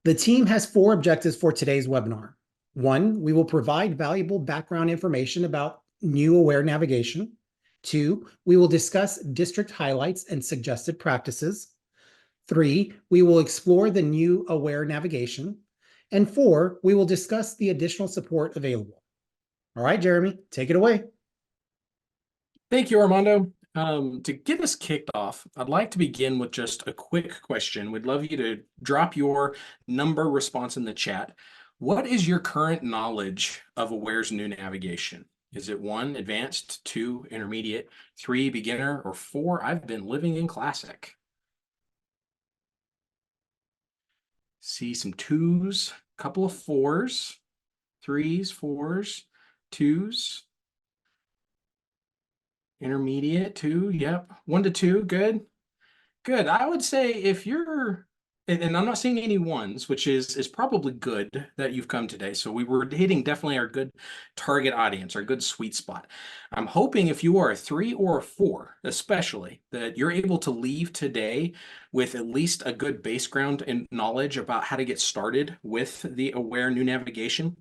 The team has four objectives for today's webinar. One, we will provide valuable background information about new aware navigation. Two, we will discuss district highlights and suggested practices. Three, we will explore the new aware navigation. And four, we will discuss the additional support available. All right, Jeremy, take it away. Thank you, Armando. To get us kicked off, I'd like to begin with just a quick question. We'd love you to drop your number response in the chat. What is your current knowledge of Aware's new navigation? Is it 1, advanced, 2, intermediate, 3, beginner, or 4, I've been living in classic? See some 2s, a couple of 4s, 3s, 4s, 2s. Intermediate 2, yep. 1 to 2, good. Good. I would say if you're, and I'm not seeing any ones, which is probably good that you've come today. So we were hitting definitely our good target audience, our good sweet spot. I'm hoping if you are a 3 or a 4, especially, that you're able to leave today with at least a good base ground and knowledge about how to get started with the Aware new navigation.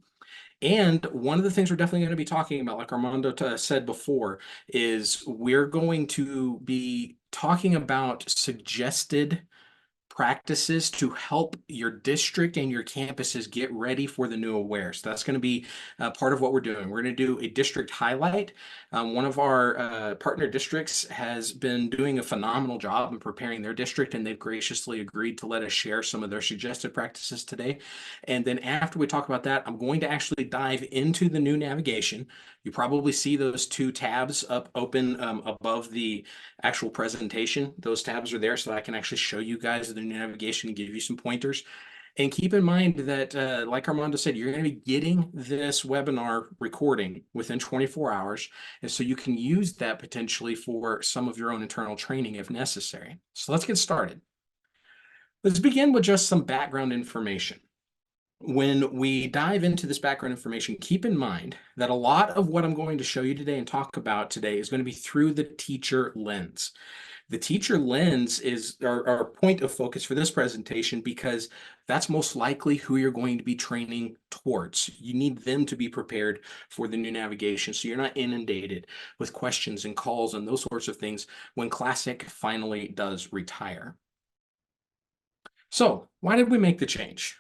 And one of the things we're definitely going to be talking about, like Armando said before, is we're going to be talking about suggested practices to help your district and your campuses get ready for the new Aware. So that's going to be part of what we're doing. We're going to do a district highlight. One of our partner districts has been doing a phenomenal job in preparing their district, and they've graciously agreed to let us share some of their suggested practices today. And then after we talk about that, I'm going to actually dive into the new navigation. You probably see those two tabs up open above the actual presentation. Those tabs are there so that I can actually show you guys the new navigation and give you some pointers. And keep in mind that, like Armando said, you're going to be getting this webinar recording within 24 hours. And so you can use that potentially for some of your own internal training if necessary. So let's get started. Let's begin with just some background information. When we dive into this background information, keep in mind that a lot of what I'm going to show you today and talk about today is going to be through the teacher lens. The teacher lens is our point of focus for this presentation because that's most likely who you're going to be training towards. You need them to be prepared for the new navigation so you're not inundated with questions and calls and those sorts of things when Classic finally does retire. So why did we make the change?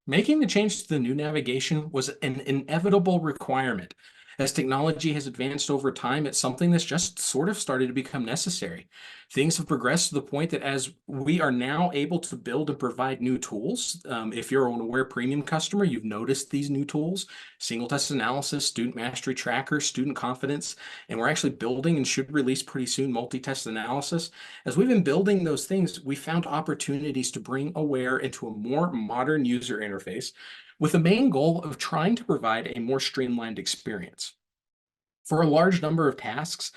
Making the change to the new navigation was an inevitable requirement. As technology has advanced over time, it's something that's just sort of started to become necessary. Things have progressed to the point that as we are now able to build and provide new tools, if you're an Aware Premium customer, you've noticed these new tools, single test analysis, student mastery tracker, student confidence, and we're actually building and should release pretty soon multi-test analysis. As we've been building those things, we found opportunities to bring Aware into a more modern user interface with the main goal of trying to provide a more streamlined experience. For a large number of tasks,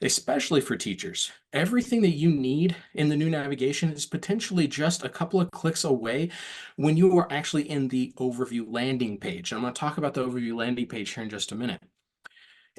especially for teachers, everything that you need in the new navigation is potentially just a couple of clicks away when you are actually in the overview landing page. I'm going to talk about the overview landing page here in just a minute.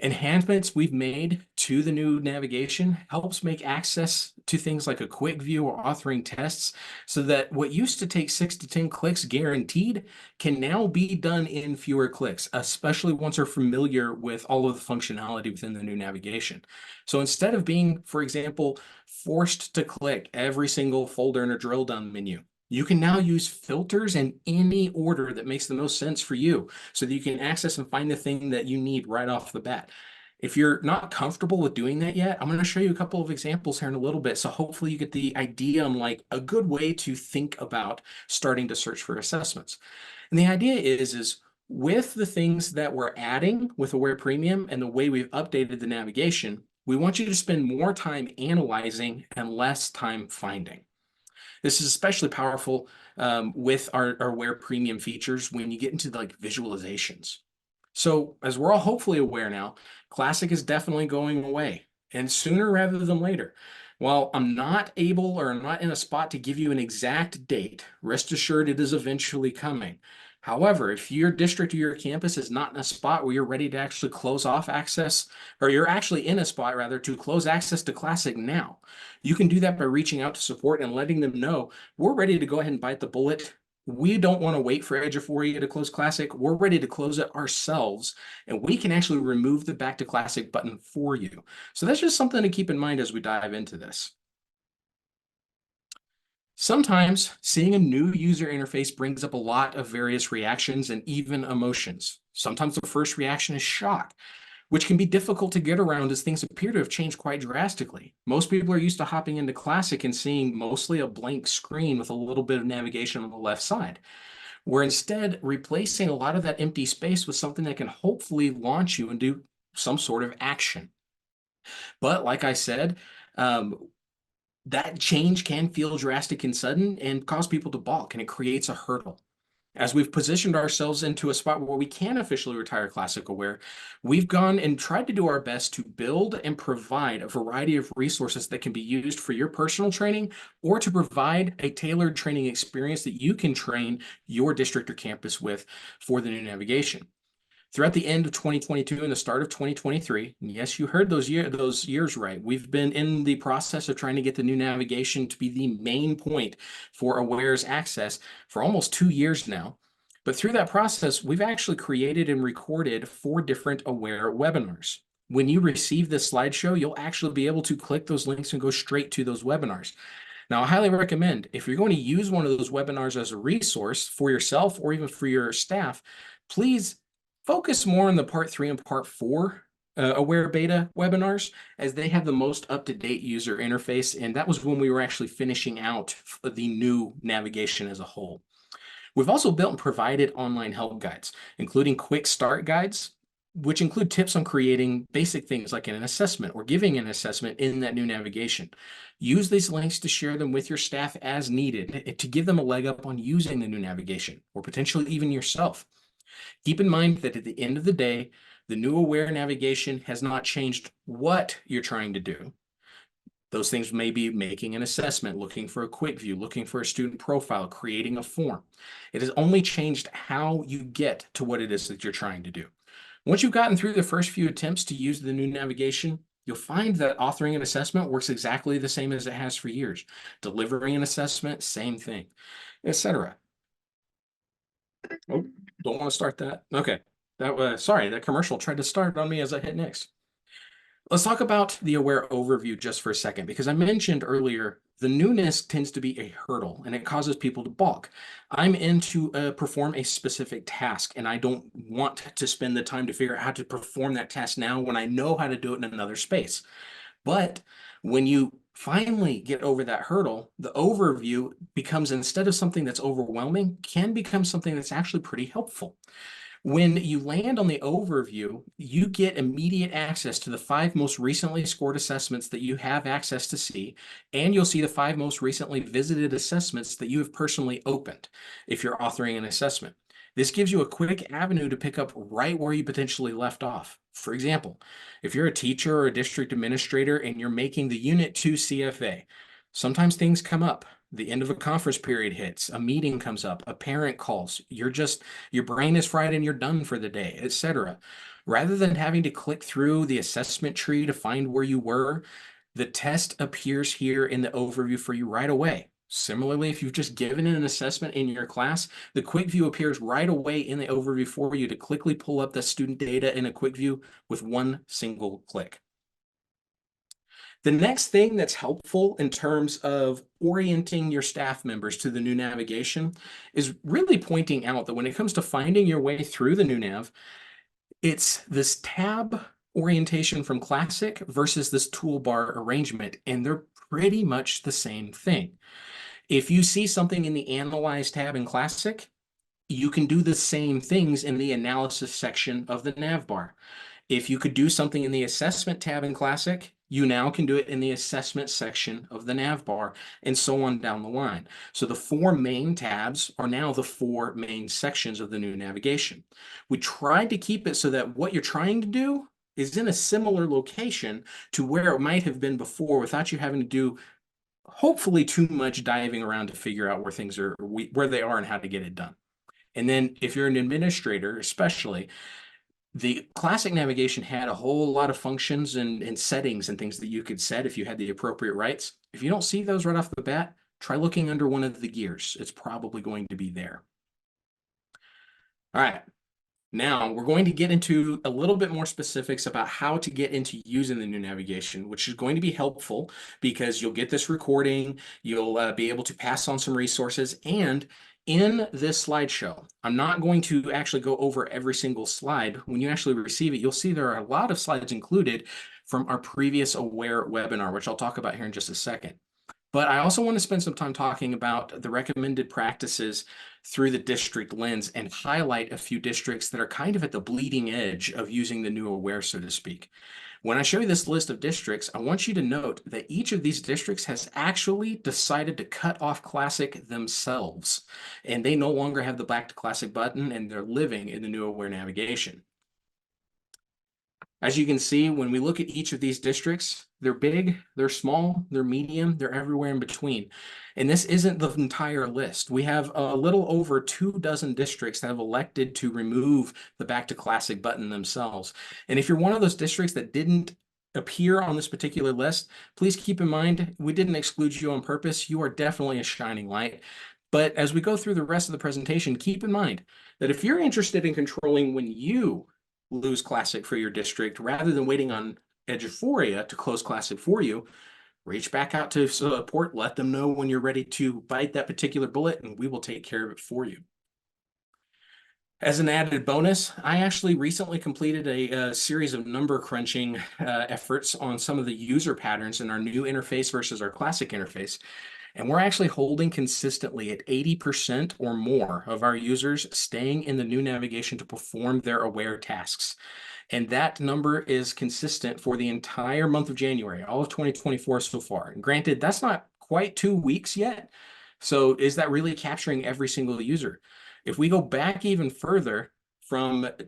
Enhancements we've made to the new navigation helps make access to things like a quick view or authoring tests so that what used to take 6 to 10 clicks guaranteed can now be done in fewer clicks, especially once you're familiar with all of the functionality within the new navigation. So instead of being, for example, forced to click every single folder in a drill down menu, you can now use filters in any order that makes the most sense for you so that you can access and find the thing that you need right off the bat. If you're not comfortable with doing that yet, I'm going to show you a couple of examples here in a little bit. So hopefully you get the idea on like a good way to think about starting to search for assessments. And the idea is with the things that we're adding with Aware Premium and the way we've updated the navigation, we want you to spend more time analyzing and less time finding. This is especially powerful with our Aware Premium features when you get into like visualizations. So as we're all hopefully aware now, Classic is definitely going away, and sooner rather than later. While I'm not able or I'm not in a spot to give you an exact date, rest assured it is eventually coming. However, if your district or your campus is not in a spot where you're ready to actually close off access, or you're actually in a spot rather to close access to Classic now, you can do that by reaching out to support and letting them know we're ready to go ahead and bite the bullet We don't want to wait for Eduphoria to close Classic. We're ready to close it ourselves, and we can actually remove the Back to Classic button for you. So that's just something to keep in mind as we dive into this. Sometimes seeing a new user interface brings up a lot of various reactions and even emotions. Sometimes the first reaction is shock, which can be difficult to get around as things appear to have changed quite drastically. Most people are used to hopping into Classic and seeing mostly a blank screen with a little bit of navigation on the left side. We're instead replacing a lot of that empty space with something that can hopefully launch you and do some sort of action. But like I said, that change can feel drastic and sudden and cause people to balk, and it creates a hurdle. As we've positioned ourselves into a spot where we can officially retire Classic Aware, we've gone and tried to do our best to build and provide a variety of resources that can be used for your personal training or to provide a tailored training experience that you can train your district or campus with for the new navigation. Throughout the end of 2022 and the start of 2023, and yes, you heard those years right. We've been in the process of trying to get the new navigation to be the main point for Aware's access for almost 2 years now. But through that process, we've actually created and recorded 4 different Aware webinars. When you receive this slideshow, you'll actually be able to click those links and go straight to those webinars. Now, I highly recommend if you're going to use one of those webinars as a resource for yourself or even for your staff, please focus more on the part 3 and part 4 Aware Beta webinars, as they have the most up-to-date user interface, and that was when we were actually finishing out the new navigation as a whole. We've also built and provided online help guides, including quick start guides, which include tips on creating basic things like an assessment or giving an assessment in that new navigation. Use these links to share them with your staff as needed to give them a leg up on using the new navigation, or potentially even yourself. Keep in mind that at the end of the day, the new Aware navigation has not changed what you're trying to do. Those things may be making an assessment, looking for a quick view, looking for a student profile, creating a form. It has only changed how you get to what it is that you're trying to do. Once you've gotten through the first few attempts to use the new navigation, you'll find that authoring an assessment works exactly the same as it has for years. Delivering an assessment, same thing, etc. Oh, don't want to start that. Okay. That was, sorry, that commercial tried to start on me as I hit next. Let's talk about the Aware overview just for a second, because I mentioned earlier, the newness tends to be a hurdle and it causes people to balk. I'm in to perform a specific task, and I don't want to spend the time to figure out how to perform that task now when I know how to do it in another space. But when you finally get over that hurdle, the overview becomes, instead of something that's overwhelming, can become something that's actually pretty helpful. When you land on the overview, you get immediate access to the 5 most recently scored assessments that you have access to see, and you'll see the 5 most recently visited assessments that you have personally opened if you're authoring an assessment. This gives you a quick avenue to pick up right where you potentially left off. For example, if you're a teacher or a district administrator and you're making the Unit 2 CFA, sometimes things come up. The end of a conference period hits, a meeting comes up, a parent calls, your brain is fried and you're done for the day, etc. Rather than having to click through the assessment tree to find where you were, the test appears here in the overview for you right away. Similarly, if you've just given an assessment in your class, the quick view appears right away in the overview for you to quickly pull up the student data in a quick view with one single click. The next thing that's helpful in terms of orienting your staff members to the new navigation is really pointing out that when it comes to finding your way through the new nav, it's this tab orientation from Classic versus this toolbar arrangement, and they're pretty much the same thing. If you see something in the Analyze tab in Classic, you can do the same things in the Analysis section of the nav bar. If you could do something in the Assessment tab in Classic, you now can do it in the Assessment section of the nav bar, and so on down the line. So the 4 main tabs are now the 4 main sections of the new navigation. We tried to keep it so that what you're trying to do is in a similar location to where it might have been before, without you having to do hopefully too much diving around to figure out where they are and how to get it done. And then if you're an administrator, especially, the Classic navigation had a whole lot of functions and settings and things that you could set if you had the appropriate rights. If you don't see those right off the bat, try looking under one of the gears. It's probably going to be there. All right. Now we're going to get into a little bit more specifics about how to get into using the new navigation, which is going to be helpful because you'll get this recording, you'll be able to pass on some resources, and in this slideshow, I'm not going to actually go over every single slide. When you actually receive it, you'll see there are a lot of slides included from our previous Aware webinar, which I'll talk about here in just a second. But I also want to spend some time talking about the recommended practices through the district lens and highlight a few districts that are kind of at the bleeding edge of using the new Aware, so to speak. When I show you this list of districts, I want you to note that each of these districts has actually decided to cut off Classic themselves, and they no longer have the Back to Classic button, and they're living in the new Aware navigation. As you can see, when we look at each of these districts, they're big, they're small, they're medium, they're everywhere in between. And this isn't the entire list. We have a little over 24 districts that have elected to remove the Back to Classic button themselves. And if you're one of those districts that didn't appear on this particular list, please keep in mind, we didn't exclude you on purpose. You are definitely a shining light. But as we go through the rest of the presentation, keep in mind that if you're interested in controlling when you lose Classic for your district, rather than waiting on Eduphoria to close Classic for you, reach back out to support, let them know when you're ready to bite that particular bullet, and we will take care of it for you. As an added bonus, I actually recently completed a series of number crunching efforts on some of the user patterns in our new interface versus our Classic interface. And we're actually holding consistently at 80% or more of our users staying in the new navigation to perform their Aware tasks. And that number is consistent for the entire month of January, all of 2024 so far. And granted, that's not quite 2 weeks yet. So is that really capturing every single user? If we go back even further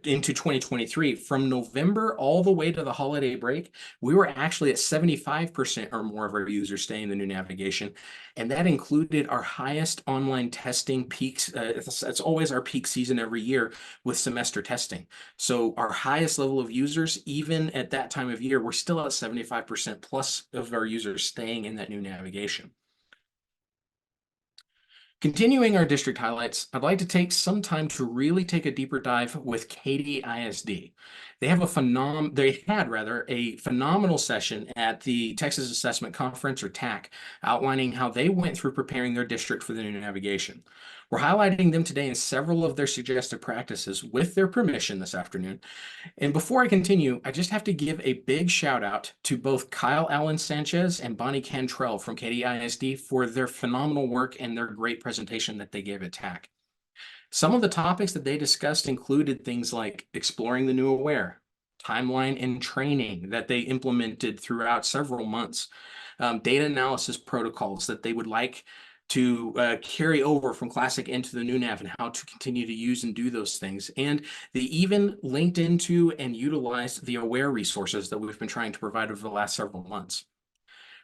into 2023, from November all the way to the holiday break, we were actually at 75% or more of our users staying in the new navigation. And that included our highest online testing peaks. It's always our peak season every year with semester testing. So our highest level of users, even at that time of year, we're still at 75% plus of our users staying in that new navigation. Continuing our district highlights, I'd like to take some time to really take a deeper dive with Katy ISD. They had a phenomenal session at the Texas Assessment Conference, or TAC, outlining how they went through preparing their district for the new navigation. We're highlighting them today in several of their suggested practices with their permission this afternoon. And before I continue, I just have to give a big shout out to both Kyle Allen Sanchez and Bonnie Cantrell from Katy ISD for their phenomenal work and their great presentation that they gave at TAC. Some of the topics that they discussed included things like exploring the new Aware, timeline and training that they implemented throughout several months, data analysis protocols that they would like to carry over from Classic into the new nav, and how to continue to use and do those things. And they even linked into and utilized the Aware resources that we've been trying to provide over the last several months.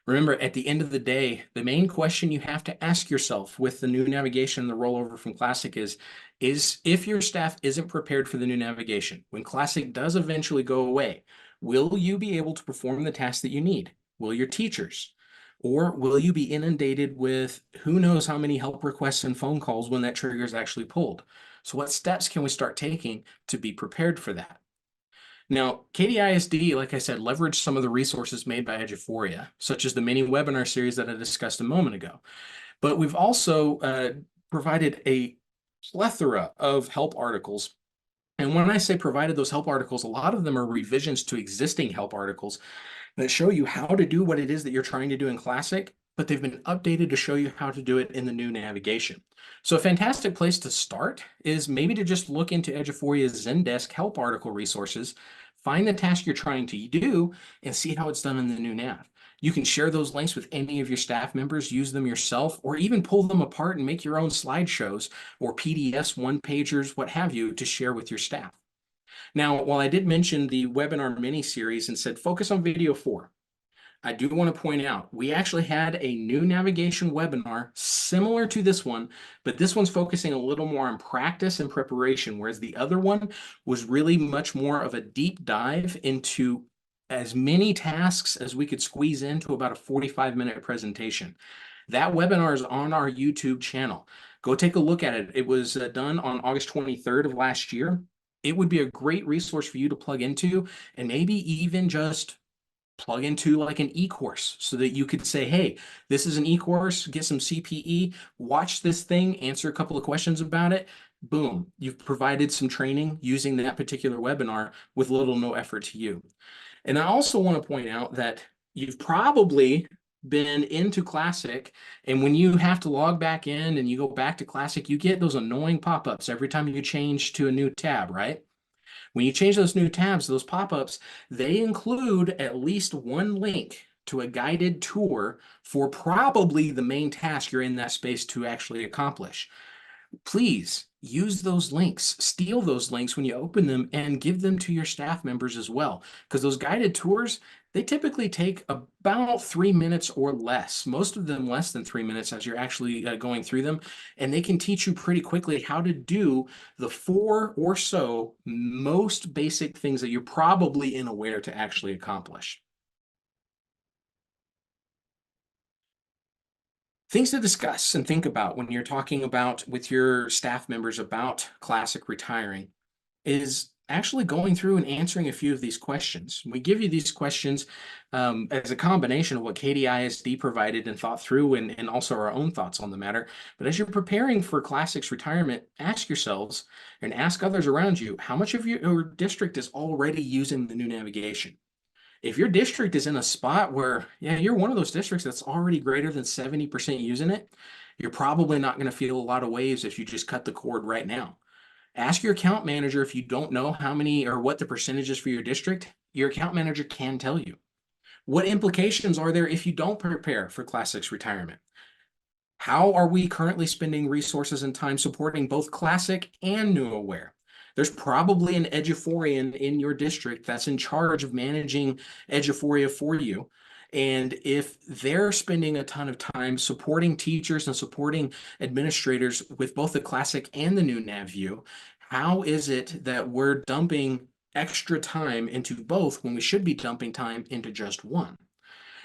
Remember, at the end of the day, the main question you have to ask yourself with the new navigation and the rollover from Classic is if your staff isn't prepared for the new navigation, when Classic does eventually go away, will you be able to perform the tasks that you need? Will your teachers? Or will you be inundated with who knows how many help requests and phone calls when that trigger is actually pulled? So what steps can we start taking to be prepared for that? Now, Katy ISD, like I said, leveraged some of the resources made by Eduphoria, such as the mini webinar series that I discussed a moment ago. But we've also provided a plethora of help articles. And when I say provided those help articles, a lot of them are revisions to existing help articles that show you how to do what it is that you're trying to do in Classic, but they've been updated to show you how to do it in the new navigation. So a fantastic place to start is maybe to just look into Eduphoria's Zendesk help article resources, find the task you're trying to do, and see how it's done in the new nav. You can share those links with any of your staff members, use them yourself, or even pull them apart and make your own slideshows or PDFs, one-pagers, what have you, to share with your staff. Now, while I did mention the webinar mini-series and said focus on video 4, I do want to point out, we actually had a new navigation webinar similar to this one, but this one's focusing a little more on practice and preparation, whereas the other one was really much more of a deep dive into as many tasks as we could squeeze into about a 45-minute presentation. That webinar is on our YouTube channel. Go take a look at it. It was done on August 23rd of last year. It would be a great resource for you to plug into and maybe even just plug into like an e-course so that you could say, hey, this is an e-course, get some CPE, watch this thing, answer a couple of questions about it. Boom, you've provided some training using that particular webinar with little no effort to you. And I also want to point out that you've probably been into Classic, and when you have to log back in and you go back to Classic, you get those annoying pop-ups every time you change to a new tab, right? When you change those new tabs, those pop-ups, they include at least one link to a guided tour for probably the main task you're in that space to actually accomplish. Please use those links, steal those links when you open them, and give them to your staff members as well. Because those guided tours, they typically take about 3 minutes or less, most of them less than 3 minutes as you're actually going through them. And they can teach you pretty quickly how to do the 4 or so most basic things that you're probably unaware to actually accomplish. Things to discuss and think about when you're talking about with your staff members about Classic retiring is actually going through and answering a few of these questions. We give you these questions as a combination of what Katy ISD provided and thought through, and also our own thoughts on the matter. But as you're preparing for Classic's retirement, ask yourselves and ask others around you, how much of your district is already using the new navigation? If your district is in a spot where, yeah, you're one of those districts that's already greater than 70% using it, you're probably not going to feel a lot of waves if you just cut the cord right now. Ask your account manager if you don't know how many or what the percentage is for your district. Your account manager can tell you. What implications are there if you don't prepare for Class 6 retirement? How are we currently spending resources and time supporting both Classic and New Aware? There's probably an Eduphorian in your district that's in charge of managing Eduphoria for you. And if they're spending a ton of time supporting teachers and supporting administrators with both the Classic and the new NavView, how is it that we're dumping extra time into both when we should be dumping time into just one?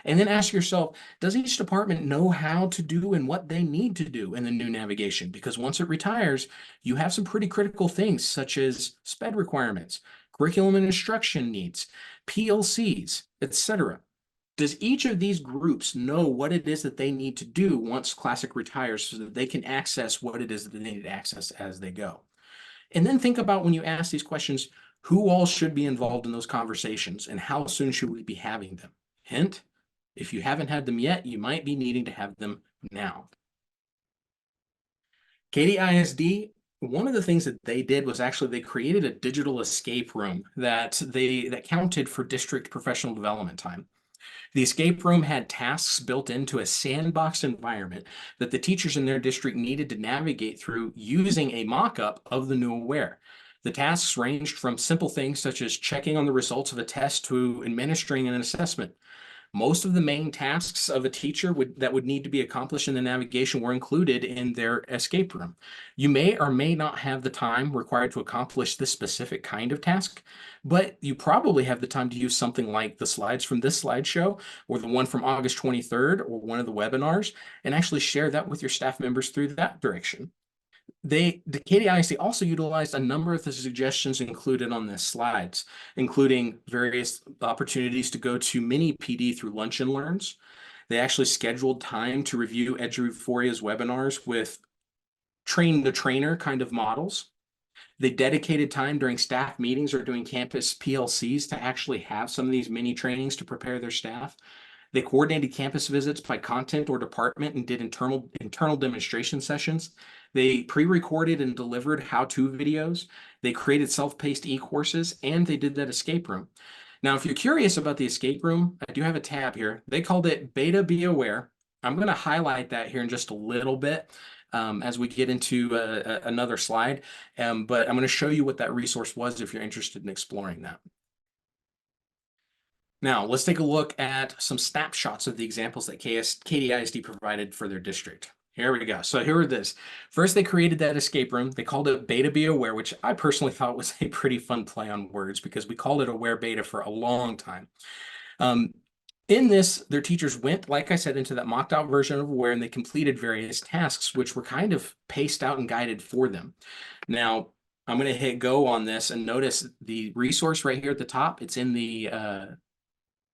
And then ask yourself, does each department know how to do and what they need to do in the new navigation? Because once it retires, you have some pretty critical things such as SPED requirements, curriculum and instruction needs, PLCs, etc. Does each of these groups know what it is that they need to do once Classic retires so that they can access what it is that they need to access as they go? And then think about when you ask these questions, who all should be involved in those conversations and how soon should we be having them? Hint, if you haven't had them yet, you might be needing to have them now. Katy ISD, one of the things that they did was actually they created a digital escape room that counted for district professional development time. The escape room had tasks built into a sandbox environment that the teachers in their district needed to navigate through using a mock-up of the new Aware. The tasks ranged from simple things such as checking on the results of a test to administering an assessment. Most of the main tasks of a teacher that would need to be accomplished in the navigation were included in their escape room. You may or may not have the time required to accomplish this specific kind of task, but you probably have the time to use something like the slides from this slideshow or the one from August 23rd or one of the webinars and actually share that with your staff members through that direction. The Katy ISD also utilized a number of the suggestions included on the slides, including various opportunities to go to mini PD through Lunch and Learns. They actually scheduled time to review Eduphoria's webinars with train the trainer kind of models. They dedicated time during staff meetings or doing campus PLCs to actually have some of these mini trainings to prepare their staff. They coordinated campus visits by content or department and did internal demonstration sessions. They pre-recorded and delivered how-to videos. They created self-paced e-courses, and they did that escape room. Now, if you're curious about the escape room, I do have a tab here. They called it Beta Be Aware. I'm going to highlight that here in just a little bit as we get into another slide, but I'm going to show you what that resource was if you're interested in exploring that. Now, let's take a look at some snapshots of the examples that Katy ISD provided for their district. Here we go. So here it is. First, they created that escape room. They called it Beta Be Aware, which I personally thought was a pretty fun play on words because we called it Aware Beta for a long time. In this, their teachers went, like I said, into that mocked out version of Aware, and they completed various tasks, which were kind of paced out and guided for them. Now, I'm going to hit go on this and notice the resource right here at the top. It's in the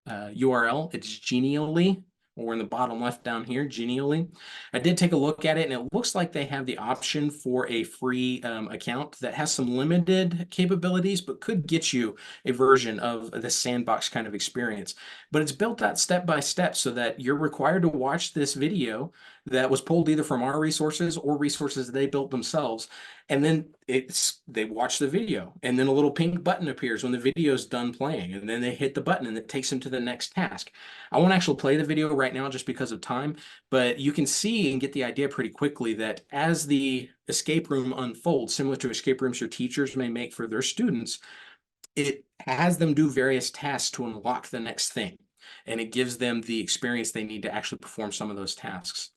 URL. It's Genially, or in the bottom left down here, Genially. I did take a look at it, and it looks like they have the option for a free account that has some limited capabilities, but could get you a version of the sandbox kind of experience. But it's built out step by step so that you're required to watch this video that was pulled either from our resources or resources they built themselves. And then they watch the video, and then a little pink button appears when the video is done playing, and then they hit the button and it takes them to the next task. I won't actually play the video right now just because of time, but you can see and get the idea pretty quickly that as the escape room unfolds, similar to escape rooms your teachers may make for their students, it has them do various tasks to unlock the next thing, and it gives them the experience they need to actually perform some of those tasks.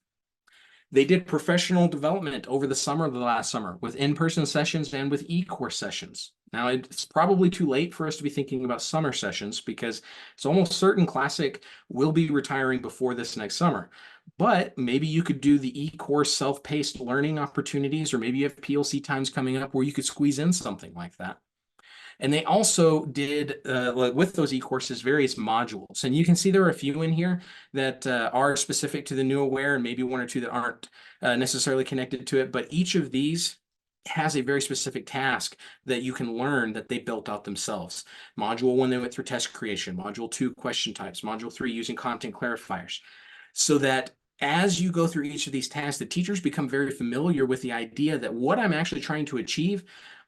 They did professional development over the summer of the last summer with in-person sessions and with e-course sessions. Now, it's probably too late for us to be thinking about summer sessions because it's almost certain Classic will be retiring before this next summer. But maybe you could do the e-course self-paced learning opportunities, or maybe you have PLC times coming up where you could squeeze in something like that. And they also did, with those e-courses, various modules. And you can see there are a few in here that are specific to the new Aware, and maybe one or two that aren't necessarily connected to it. But each of these has a very specific task that you can learn that they built out themselves. Module 1, they went through test creation. Module 2, question types. Module 3, using content clarifiers. So that as you go through each of these tasks, the teachers become very familiar with the idea that what I'm actually trying to achieve,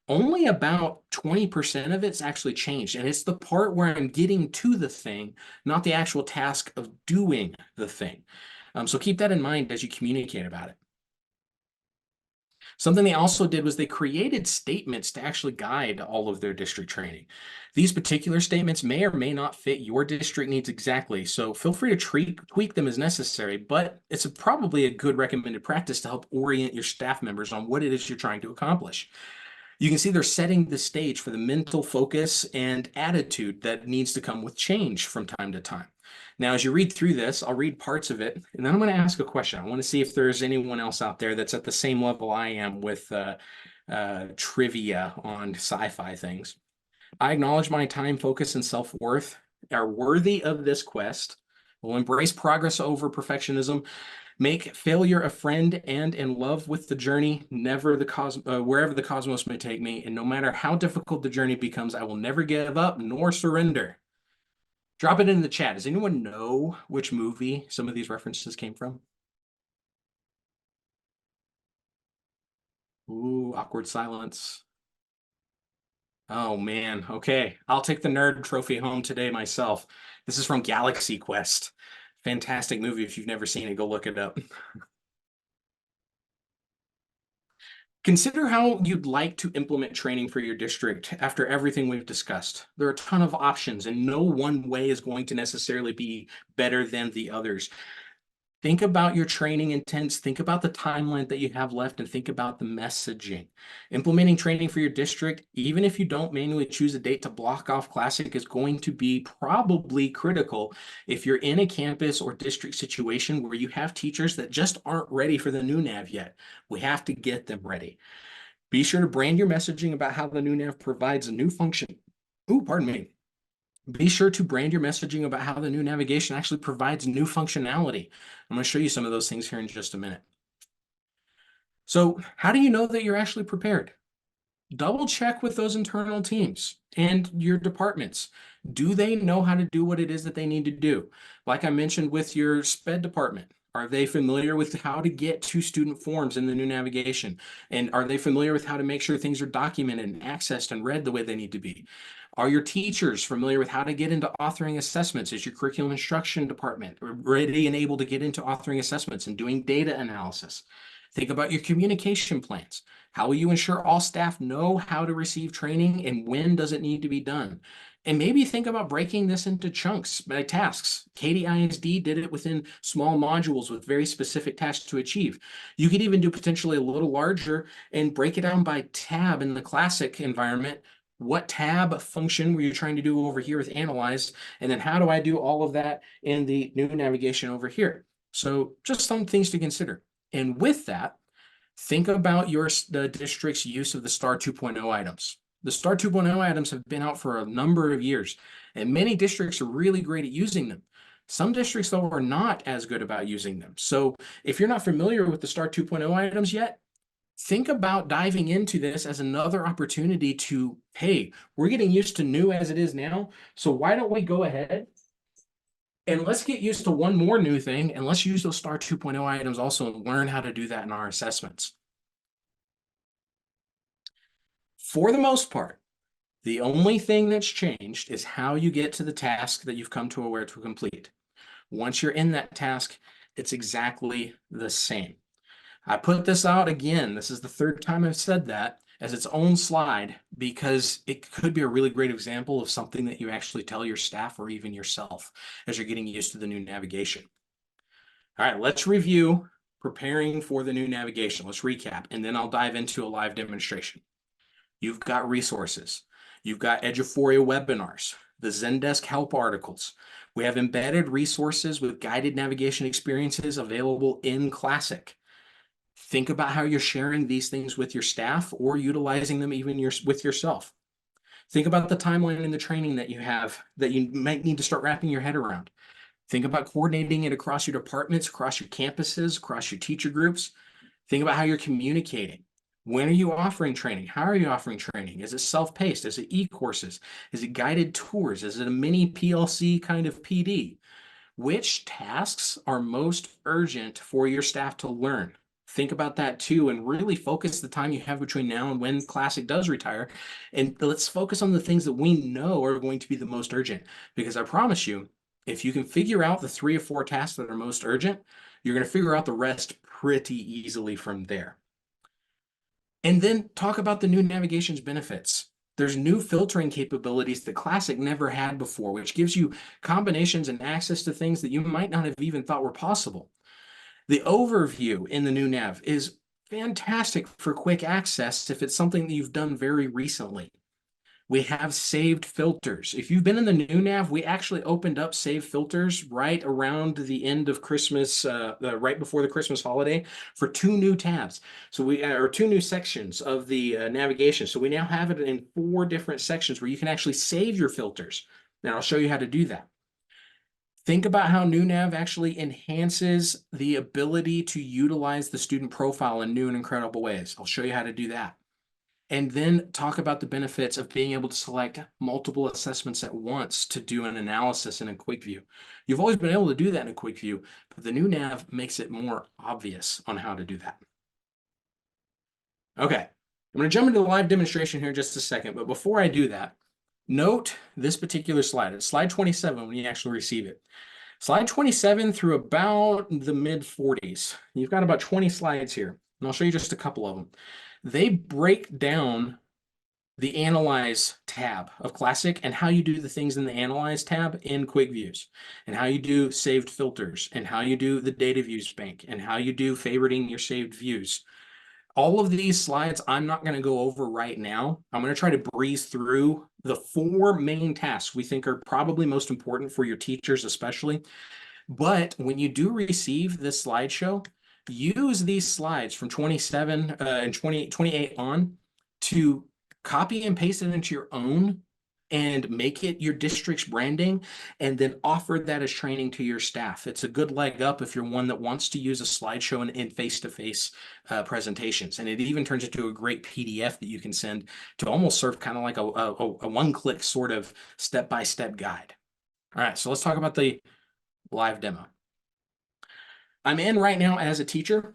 only about 20% of it's actually changed. And it's the part where I'm getting to the thing, not the actual task of doing the thing. So keep that in mind as you communicate about it. Something they also did was they created statements to actually guide all of their district training. These particular statements may or may not fit your district needs exactly, so feel free to tweak them as necessary, but it's probably a good recommended practice to help orient your staff members on what it is you're trying to accomplish. You can see they're setting the stage for the mental focus and attitude that needs to come with change from time to time. Now, as you read through this, I'll read parts of it, and then I'm going to ask a question. I want to see if there's anyone else out there that's at the same level I am with trivia on sci-fi things. I acknowledge my time, focus, and self-worth are worthy of this quest. Will embrace progress over perfectionism. Make failure a friend and in love with the journey, never the wherever the cosmos may take me. And no matter how difficult the journey becomes, I will never give up nor surrender. Drop it in the chat. Does anyone know which movie some of these references came from? Ooh, awkward silence. Oh man, okay. I'll take the nerd trophy home today myself. This is from Galaxy Quest. Fantastic movie. If you've never seen it, go look it up. Consider how you'd like to implement training for your district after everything we've discussed. There are a ton of options, and no one way is going to necessarily be better than the others. Think about your training intents, think about the timeline that you have left, and think about the messaging. Implementing training for your district, even if you don't manually choose a date to block off Classic, is going to be probably critical if you're in a campus or district situation where you have teachers that just aren't ready for the new nav yet. We have to get them ready. Be sure to brand your messaging about how the new nav provides a new function. Ooh, pardon me. Be sure to brand your messaging about how the new navigation actually provides new functionality. I'm going to show you some of those things here in just a minute. So how do you know that you're actually prepared? Double check with those internal teams and your departments. Do they know how to do what it is that they need to do? Like I mentioned with your SPED department, are they familiar with how to get to student forms in the new navigation? And are they familiar with how to make sure things are documented and accessed and read the way they need to be? Are your teachers familiar with how to get into authoring assessments? Is your curriculum instruction department ready and able to get into authoring assessments and doing data analysis? Think about your communication plans. How will you ensure all staff know how to receive training and when does it need to be done? And maybe think about breaking this into chunks by tasks. Katy ISD did it within small modules with very specific tasks to achieve. You could even do potentially a little larger and break it down by tab in the Classic environment What tab function were you trying to do over here with analyze? And then how do I do all of that in the new navigation over here? So just some things to consider. And with that, think about the district's use of the STAR 2.0 items. The STAR 2.0 items have been out for a number of years, and many districts are really great at using them. Some districts, though, are not as good about using them. So if you're not familiar with the STAR 2.0 items yet, think about diving into this as another opportunity to, hey, we're getting used to new as it is now. So why don't we go ahead and let's get used to one more new thing, and let's use those STAR 2.0 items also and learn how to do that in our assessments. For the most part, the only thing that's changed is how you get to the task that you've come to aware to complete. Once you're in that task, it's exactly the same. I put this out again. This is the third time I've said that as its own slide because it could be a really great example of something that you actually tell your staff or even yourself as you're getting used to the new navigation. All right, let's review preparing for the new navigation. Let's recap, and then I'll dive into a live demonstration. You've got resources. You've got Eduphoria webinars, the Zendesk help articles. We have embedded resources with guided navigation experiences available in Classic. Think about how you're sharing these things with your staff or utilizing them even with yourself. Think about the timeline in the training that you have that you might need to start wrapping your head around. Think about coordinating it across your departments, across your campuses, across your teacher groups. Think about how you're communicating. When are you offering training? How are you offering training? Is it self-paced? Is it e-courses? Is it guided tours? Is it a mini PLC kind of PD? Which tasks are most urgent for your staff to learn? Think about that too, and really focus the time you have between now and when Classic does retire. And let's focus on the things that we know are going to be the most urgent. Because I promise you, if you can figure out the 3 or 4 tasks that are most urgent, you're going to figure out the rest pretty easily from there. And then talk about the new navigation's benefits. There's new filtering capabilities that Classic never had before, which gives you combinations and access to things that you might not have even thought were possible. The overview in the new nav is fantastic for quick access if it's something that you've done very recently. We have saved filters. If you've been in the new nav, we actually opened up save filters right around the end of Christmas, right before the Christmas holiday for 2 new tabs. So or 2 new sections of the navigation. So we now have it in 4 different sections where you can actually save your filters. Now I'll show you how to do that. Think about how NewNav actually enhances the ability to utilize the student profile in new and incredible ways. I'll show you how to do that. And then talk about the benefits of being able to select multiple assessments at once to do an analysis in a quick view. You've always been able to do that in a quick view, but the new nav makes it more obvious on how to do that. Okay, I'm going to jump into the live demonstration here in just a second, but before I do that, note this particular slide. It's slide 27 when you actually receive it. Slide 27 through about the mid-40s. You've got about 20 slides here, and I'll show you just a couple of them. They break down the Analyze tab of Classic and how you do the things in the Analyze tab in Quick Views, and how you do saved filters, and how you do the data views bank, and how you do favoriting your saved views. All of these slides I'm not going to go over right now. I'm going to try to breeze through the 4 main tasks we think are probably most important for your teachers especially. But when you do receive this slideshow, use these slides from 27 and 28 on to copy and paste it into your own and make it your district's branding, and then offer that as training to your staff. It's a good leg up if you're one that wants to use a slideshow in face-to-face presentations. And it even turns into a great PDF that you can send to almost serve kind of like a one-click sort of step-by-step guide. All right, so let's talk about the live demo. I'm in right now as a teacher.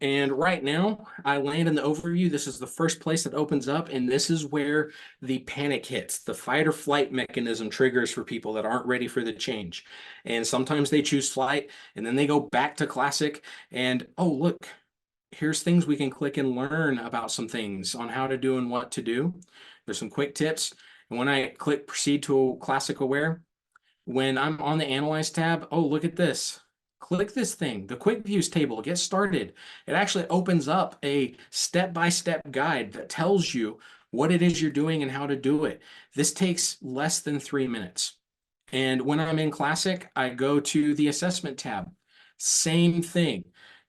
And right now, I land in the overview. This is the first place that opens up, and this is where the panic hits. The fight or flight mechanism triggers for people that aren't ready for the change. And sometimes they choose flight, and then they go back to Classic, and oh, look, here's things we can click and learn about some things on how to do and what to do. There's some quick tips. And when I click Proceed to Classic Aware, when I'm on the Analyze tab, oh, look at this. Click this thing, the Quick Views table, get started. It actually opens up a step-by-step guide that tells you what it is you're doing and how to do it. This takes less than 3 minutes. And when I'm in Classic, I go to the assessment tab. Same thing.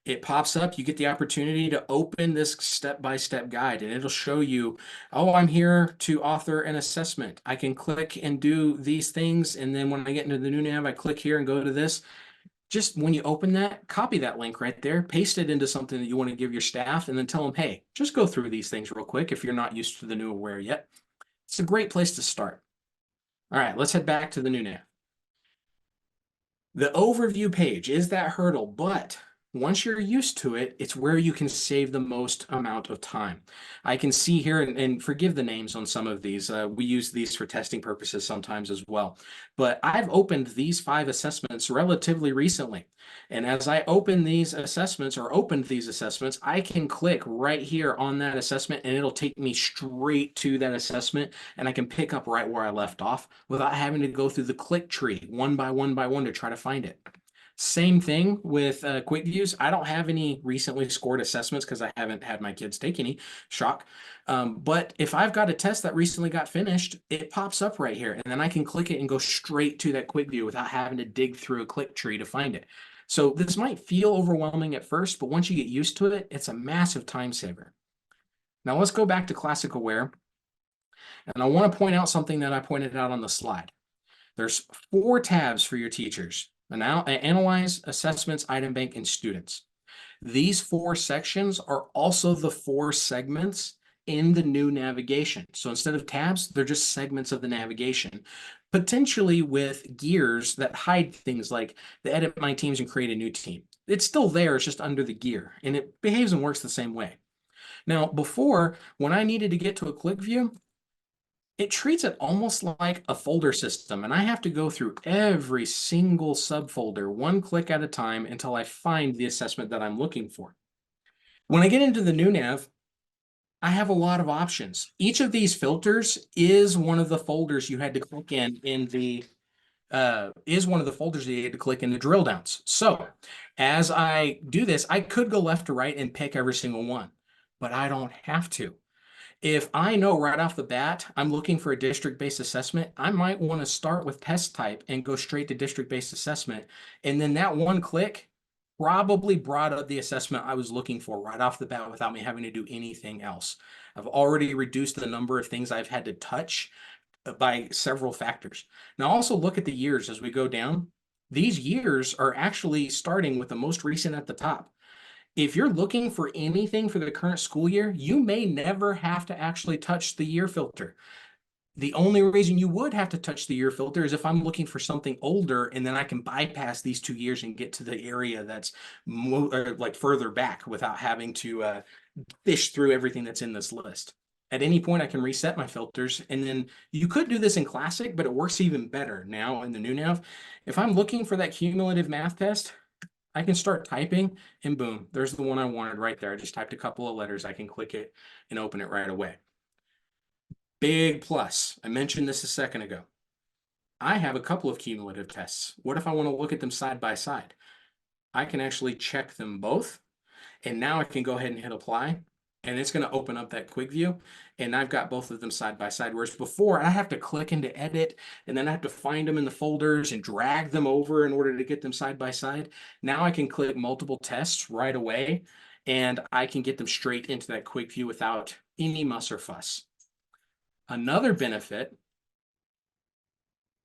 It pops up, you get the opportunity to open this step-by-step guide, and it'll show you, oh, I'm here to author an assessment. I can click and do these things, and then when I get into the new nav, I click here and go to this. Just when you open that, copy that link right there, paste it into something that you want to give your staff, and then tell them, hey, just go through these things real quick if you're not used to the new Aware yet. It's a great place to start. All right, let's head back to the new nav. The overview page is that hurdle, but once you're used to it, it's where you can save the most amount of time. I can see here, and forgive the names on some of these. We use these for testing purposes sometimes as well. But I've opened these 5 assessments relatively recently. And as I opened these assessments, I can click right here on that assessment, and it'll take me straight to that assessment, and I can pick up right where I left off without having to go through the click tree one by one to try to find it. Same thing with quick views. I don't have any recently scored assessments because I haven't had my kids take any. Shock. But if I've got a test that recently got finished, it pops up right here, and then I can click it and go straight to that quick view without having to dig through a click tree to find it. So this might feel overwhelming at first, but once you get used to it, it's a massive time saver. Now let's go back to Classic Aware. And I want to point out something that I pointed out on the slide. There's 4 tabs for your teachers: Analyze, Assessments, Item Bank, and Students. These 4 sections are also the 4 segments in the new navigation. So instead of tabs, they're just segments of the navigation, potentially with gears that hide things like the edit my teams and create a new team. It's still there, it's just under the gear, and it behaves and works the same way. Now, before, when I needed to get to a quick view, it treats it almost like a folder system, and I have to go through every single subfolder one click at a time until I find the assessment that I'm looking for. When I get into the new nav, I have a lot of options. Each of these filters is one of the folders you had to click in the drill downs. So as I do this, I could go left to right and pick every single one, but I don't have to. If I know right off the bat, I'm looking for a district-based assessment, I might want to start with test type and go straight to district-based assessment. And then that one click probably brought up the assessment I was looking for right off the bat without me having to do anything else. I've already reduced the number of things I've had to touch by several factors. Now also look at the years as we go down. These years are actually starting with the most recent at the top. If you're looking for anything for the current school year, you may never have to actually touch the year filter. The only reason you would have to touch the year filter is if I'm looking for something older, and then I can bypass these 2 years and get to the area that's like further back without having to fish through everything that's in this list. At any point, I can reset my filters, and then you could do this in Classic, but it works even better now in the new nav. If I'm looking for that cumulative math test, I can start typing, and boom, there's the one I wanted right there. I just typed a couple of letters. I can click it and open it right away. Big plus. I mentioned this a second ago. I have a couple of cumulative tests. What if I want to look at them side by side? I can actually check them both, and now I can go ahead and hit apply, and it's going to open up that quick view, and I've got both of them side by side. Whereas before, I have to click into edit, and then I have to find them in the folders and drag them over in order to get them side by side. Now I can click multiple tests right away, and I can get them straight into that quick view without any muss or fuss. Another benefit,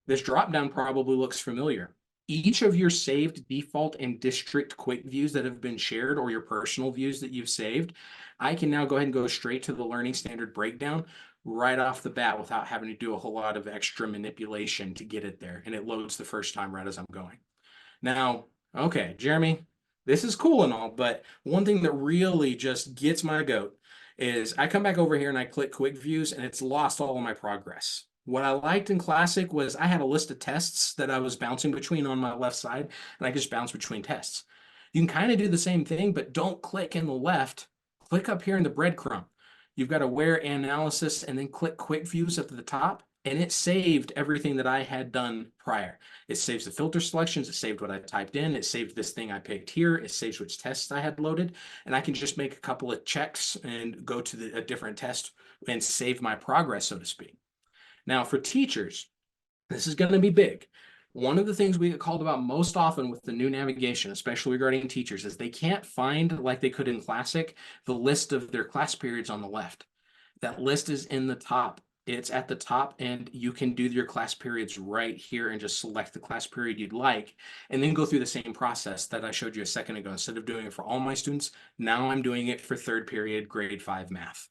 this dropdown probably looks familiar. Each of your saved default and district quick views that have been shared, or your personal views that you've saved, I can now go ahead and go straight to the learning standard breakdown right off the bat without having to do a whole lot of extra manipulation to get it there. And it loads the first time right as I'm going. Now, okay, Jeremy, this is cool and all, but one thing that really just gets my goat is I come back over here and I click quick views, and it's lost all of my progress. What I liked in Classic was I had a list of tests that I was bouncing between on my left side, and I could just bounce between tests. You can kind of do the same thing, but don't click in the left. Click up here in the breadcrumb. You've got Aware Analysis, and then click Quick Views at the top, and it saved everything that I had done prior. It saves the filter selections, it saved what I typed in, it saved this thing I picked here, it saves which tests I had loaded, and I can just make a couple of checks and go to a different test and save my progress, so to speak. Now, for teachers, this is going to be big. One of the things we get called about most often with the new navigation, especially regarding teachers, is they can't find, like they could in Classic, the list of their class periods on the left. That list is in the top. It's at the top, and you can do your class periods right here and just select the class period you'd like, and then go through the same process that I showed you a second ago. Instead of doing it for all my students, now I'm doing it for third period, grade 5 math.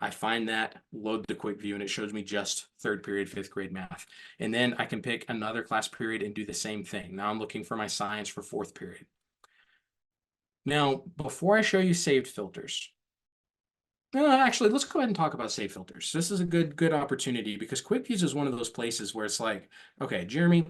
I find that, load the quick view, and it shows me just third period, 5th grade math. And then I can pick another class period and do the same thing. Now I'm looking for my science for 4th period. Now, before I show you saved filters, actually, let's go ahead and talk about save filters. This is a good opportunity because quick views is one of those places where it's like, okay, Jeremy,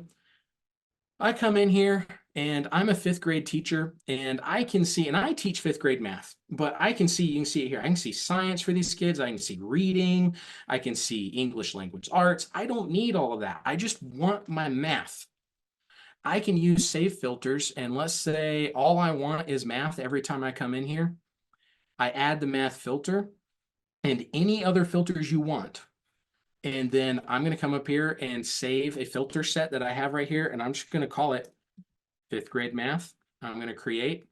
I come in here and I'm a 5th grade teacher and I can see, and I teach 5th grade math, but I can see, you can see it here. I can see science for these kids. I can see reading. I can see English language arts. I don't need all of that. I just want my math. I can use save filters. And let's say all I want is math every time I come in here. I add the math filter and any other filters you want. And then I'm going to come up here and save a filter set that I have right here. And I'm just going to call it 5th grade math. I'm going to create.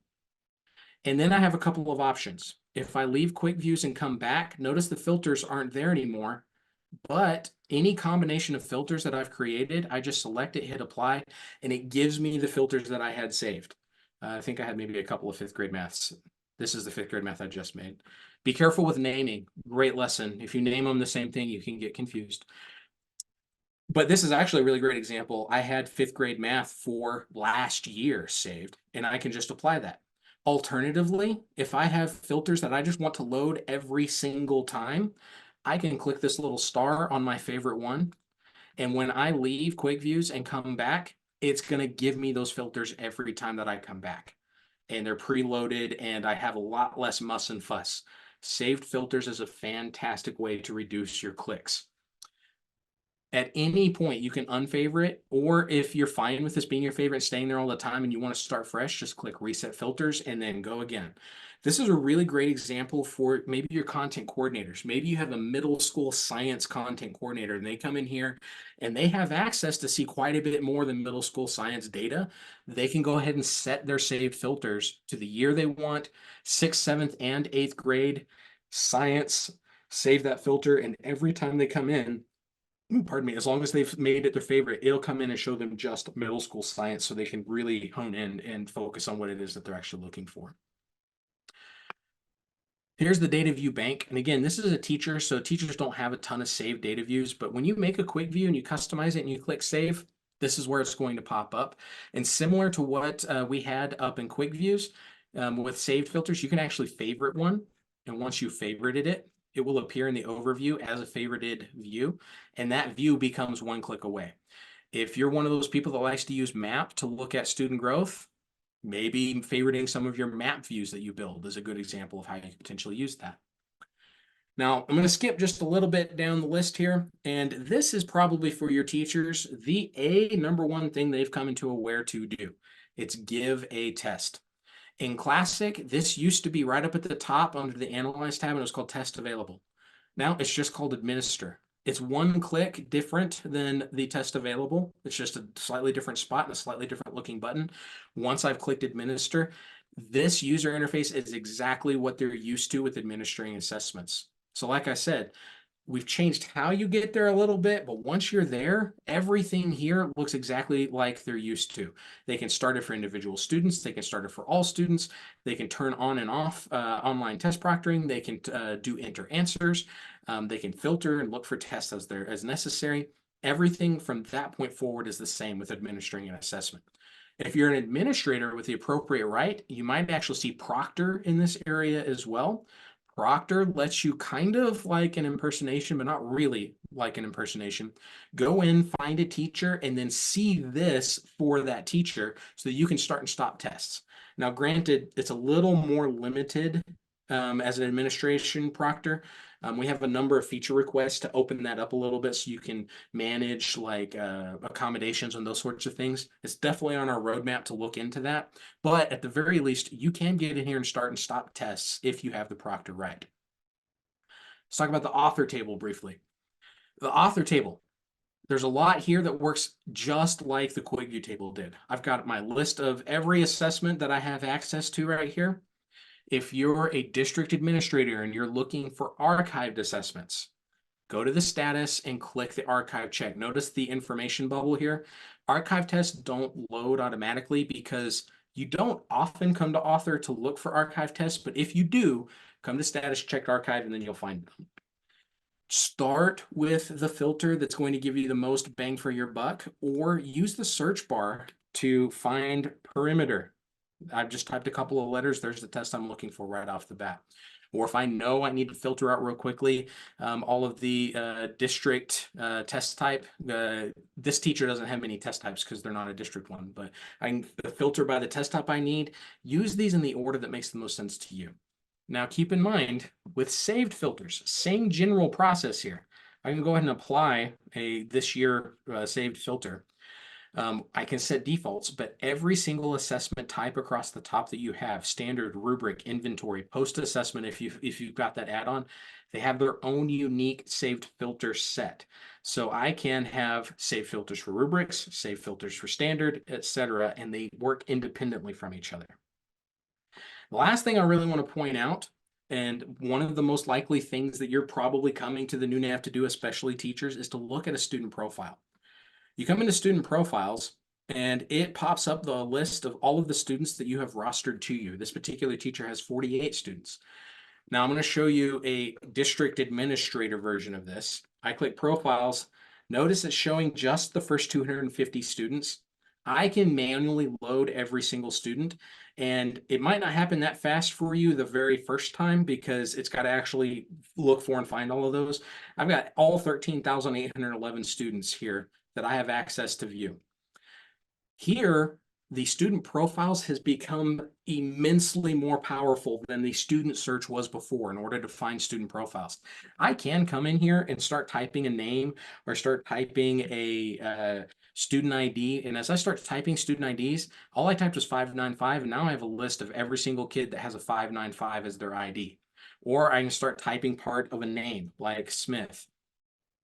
And then I have a couple of options. If I leave quick views and come back, notice the filters aren't there anymore. But any combination of filters that I've created, I just select it, hit apply, and it gives me the filters that I had saved. I think I had maybe a couple of 5th grade maths. This is the 5th grade math I just made. Be careful with naming. Great lesson. If you name them the same thing, you can get confused. But this is actually a really great example. I had 5th grade math for last year saved, and I can just apply that. Alternatively, if I have filters that I just want to load every single time, I can click this little star on my favorite one. And when I leave quick views and come back, it's going to give me those filters every time that I come back. And they're preloaded and I have a lot less muss and fuss. Saved filters is a fantastic way to reduce your clicks. At any point, you can unfavorite, or if you're fine with this being your favorite, staying there all the time, and you want to start fresh, just click reset filters and then go again. This is a really great example for maybe your content coordinators. Maybe you have a middle school science content coordinator and they come in here and they have access to see quite a bit more than middle school science data. They can go ahead and set their saved filters to the year they want, 6th, 7th, and 8th grade science, save that filter, and every time they come in, pardon me, as long as they've made it their favorite, it'll come in and show them just middle school science so they can really hone in and focus on what it is that they're actually looking for. Here's the data view bank. And again, this is a teacher, so teachers don't have a ton of saved data views, but when you make a quick view and you customize it and you click save, this is where it's going to pop up. And similar to what we had up in quick views with saved filters, you can actually favorite one. And once you favorited it, it will appear in the overview as a favorited view, and that view becomes one click away. If you're one of those people that likes to use map to look at student growth, maybe favoriting some of your map views that you build is a good example of how you could potentially use that. Now, I'm going to skip just a little bit down the list here, and this is probably for your teachers, the number one thing they've come into aware to do. It's give a test. In Classic, this used to be right up at the top under the Analyze tab, and it was called Test Available. Now it's just called Administer. It's one click different than the Test Available. It's just a slightly different spot and a slightly different looking button. Once I've clicked Administer, this user interface is exactly what they're used to with administering assessments. So like I said, we've changed how you get there a little bit, but once you're there, everything here looks exactly like they're used to. They can start it for individual students. They can start it for all students. They can turn on and off online test proctoring. They can do enter answers. They can filter and look for tests as necessary. Everything from that point forward is the same with administering an assessment. If you're an administrator with the appropriate right, you might actually see Proctor in this area as well. Proctor lets you kind of like an impersonation, but not really like an impersonation. Go in, find a teacher, and then see this for that teacher so that you can start and stop tests. Now, granted, it's a little more limited as an administration proctor. We have a number of feature requests to open that up a little bit so you can manage like accommodations and those sorts of things. It's definitely on our roadmap to look into that. But at the very least, you can get in here and start and stop tests if you have the proctor right. Let's talk about the author table briefly. The author table. There's a lot here that works just like the Quick View table did. I've got my list of every assessment that I have access to right here. If you're a district administrator and you're looking for archived assessments, go to the status and click the archive check. Notice the information bubble here. Archive tests don't load automatically because you don't often come to author to look for archive tests, but if you do, come to status, check archive, and then you'll find them. Start with the filter that's going to give you the most bang for your buck, or use the search bar to find perimeter. I've just typed a couple of letters. There's the test I'm looking for right off the bat. Or if I know I need to filter out real quickly all of the district test type. This teacher doesn't have many test types because they're not a district one, but I can filter by the test type I need. Use these in the order that makes the most sense to you. Now keep in mind, with saved filters, same general process here. I can go ahead and apply a this year saved filter. I can set defaults, but every single assessment type across the top that you have, standard, rubric, inventory, post-assessment, if you've got that add-on, they have their own unique saved filter set. So I can have saved filters for rubrics, saved filters for standard, etc., and they work independently from each other. The last thing I really want to point out, and one of the most likely things that you're probably coming to the new NAV to do, especially teachers, is to look at a student profile. You come into student profiles and it pops up the list of all of the students that you have rostered to you. This particular teacher has 48 students. Now I'm going to show you a district administrator version of this. I click profiles. Notice it's showing just the first 250 students. I can manually load every single student, and it might not happen that fast for you the very first time because it's got to actually look for and find all of those. I've got all 13,811 students here that I have access to view. Here, the student profiles has become immensely more powerful than the student search was before in order to find student profiles. I can come in here and start typing a name or start typing a student ID. And as I start typing student IDs, all I typed was 595. And now I have a list of every single kid that has a 595 as their ID. Or I can start typing part of a name like Smith,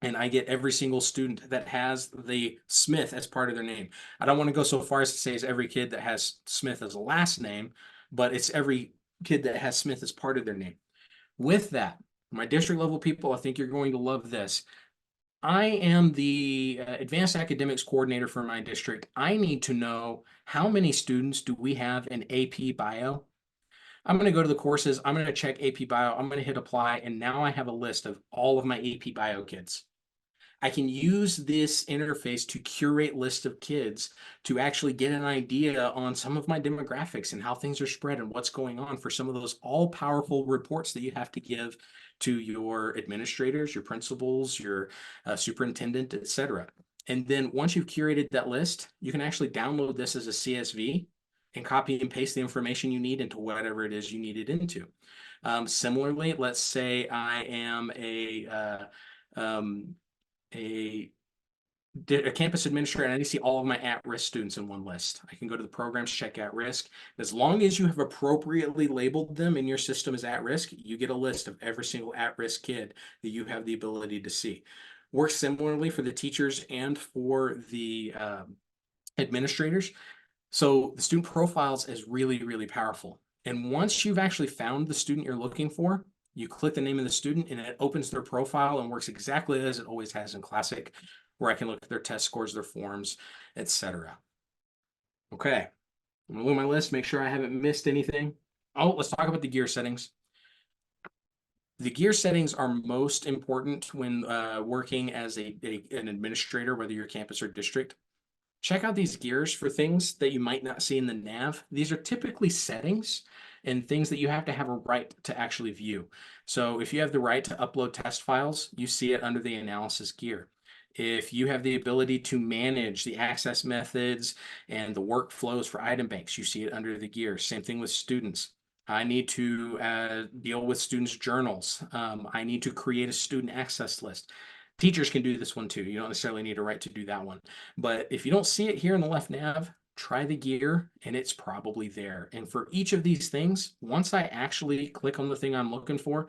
and I get every single student that has the Smith as part of their name. I don't want to go so far as to say it's every kid that has Smith as a last name, but it's every kid that has Smith as part of their name. With that, my district level people, I think you're going to love this. I am the advanced academics coordinator for my district. I need to know how many students do we have in AP Bio. I'm going to go to the courses. I'm going to check AP Bio. I'm going to hit apply. And now I have a list of all of my AP Bio kids. I can use this interface to curate list of kids to actually get an idea on some of my demographics and how things are spread and what's going on for some of those all-powerful reports that you have to give to your administrators, your principals, your superintendent, etc. And then once you've curated that list, you can actually download this as a CSV and copy and paste the information you need into whatever it is you need it into. Similarly, let's say I am a campus administrator and I need to see all of my at-risk students in one list. I can go to the programs, check at-risk. As long as you have appropriately labeled them in your system as at-risk, you get a list of every single at-risk kid that you have the ability to see. Works similarly for the teachers and for the administrators. So the student profiles is really, really powerful. And once you've actually found the student you're looking for, you click the name of the student and it opens their profile and works exactly as it always has in Classic, where I can look at their test scores, their forms, etc. Okay, I'm gonna look at my list, make sure I haven't missed anything. Oh, let's talk about the gear settings. The gear settings are most important when working as an administrator, whether you're campus or district. Check out these gears for things that you might not see in the nav. These are typically settings and things that you have to have a right to actually view. So if you have the right to upload test files, you see it under the analysis gear. If you have the ability to manage the access methods and the workflows for item banks, you see it under the gear. Same thing with students. I need to deal with students' journals. I need to create a student access list. Teachers can do this one too. You don't necessarily need a right to do that one. But if you don't see it here in the left nav, try the gear and it's probably there. And for each of these things, once I actually click on the thing I'm looking for,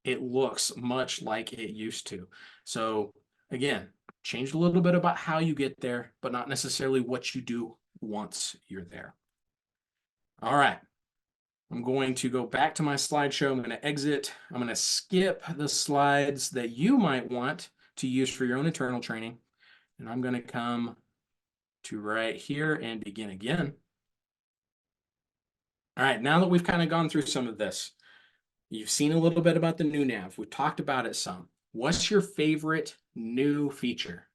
it looks much like it used to. So again, change a little bit about how you get there, but not necessarily what you do once you're there. All right. I'm going to go back to my slideshow. I'm going to exit. I'm going to skip the slides that you might want to use for your own internal training. And I'm going to come to right here and begin again. All right, now that we've kind of gone through some of this, you've seen a little bit about the new nav. We've talked about it some. What's your favorite new feature?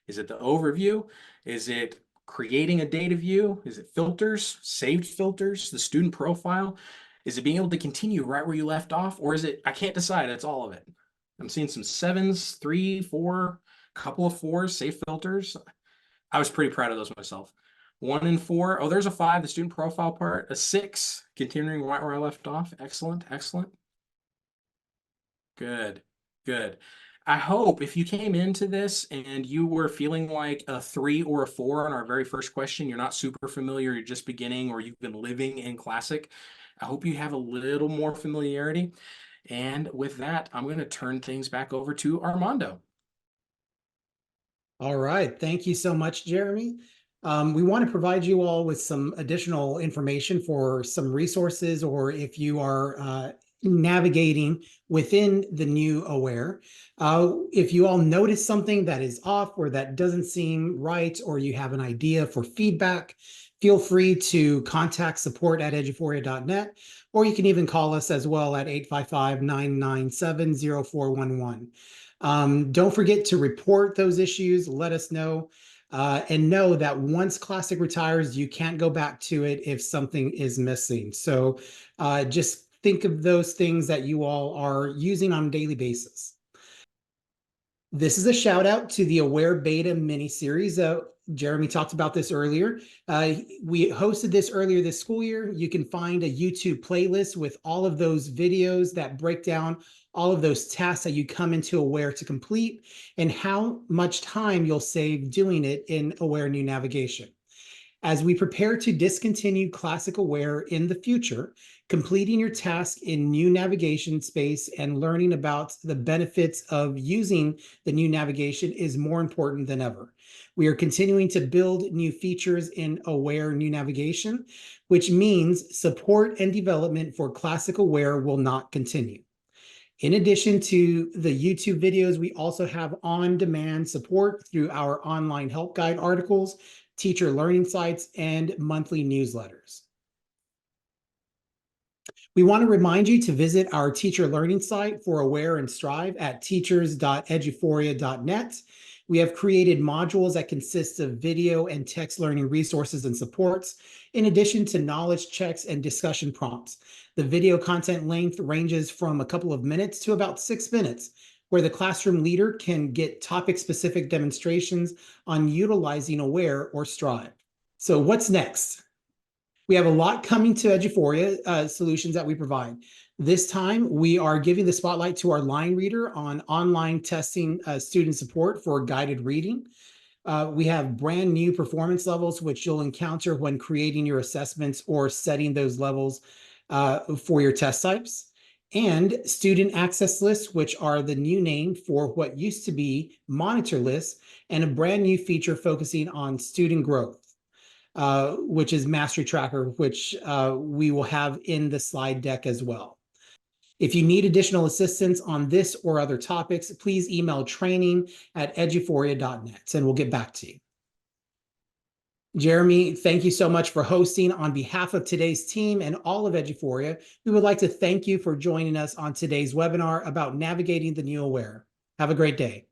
Is it the overview? Is it creating a data view? Is it filters, saved filters, the student profile? Is it being able to continue right where you left off? Or is it, I can't decide, it's all of it. I'm seeing some 7s, 3, 4, couple of 4s, save filters. I was pretty proud of those myself. 1 and 4. Oh, there's a 5, the student profile part. A 6, continuing right where I left off. Excellent, excellent. Good, good. I hope if you came into this and you were feeling like a 3 or a 4 on our very first question, you're not super familiar, you're just beginning, or you've been living in Classic, I hope you have a little more familiarity. And with that, I'm going to turn things back over to Armando. All right. Thank you so much, Jeremy. We want to provide you all with some additional information for some resources, or if you are navigating within the new Aware. If you all notice something that is off or that doesn't seem right, or you have an idea for feedback, feel free to contact support@eduphoria.net, or you can even call us as well at 855-997-0411. Don't forget to report those issues, let us know, and know that once Classic retires, you can't go back to it if something is missing. So just think of those things that you all are using on a daily basis. This is a shout out to the Aware Beta mini series. Jeremy talked about this earlier. We hosted this earlier this school year. You can find a YouTube playlist with all of those videos that break down all of those tasks that you come into Aware to complete and how much time you'll save doing it in Aware New Navigation. As we prepare to discontinue Classic Aware in the future, completing your task in new navigation space and learning about the benefits of using the new navigation is more important than ever. We are continuing to build new features in Aware New Navigation, which means support and development for Classic Aware will not continue. In addition to the YouTube videos, we also have on-demand support through our online help guide articles, teacher learning sites, and monthly newsletters. We want to remind you to visit our teacher learning site for Aware and Strive at teachers.eduphoria.net. We have created modules that consist of video and text learning resources and supports, in addition to knowledge checks and discussion prompts. The video content length ranges from a couple of minutes to about 6 minutes, where the classroom leader can get topic-specific demonstrations on utilizing Aware or Strive. So what's next? We have a lot coming to Eduphoria solutions that we provide. This time, we are giving the spotlight to our line reader on online testing student support for guided reading. We have brand new performance levels, which you'll encounter when creating your assessments or setting those levels for your test types. And student access lists, which are the new name for what used to be monitor lists, and a brand new feature focusing on student growth, which is Mastery Tracker, which we will have in the slide deck as well. If you need additional assistance on this or other topics, please email training@eduphoria.net and we'll get back to you. Jeremy, thank you so much for hosting. On behalf of today's team and all of Eduphoria, we would like to thank you for joining us on today's webinar about navigating the new Aware. Have a great day.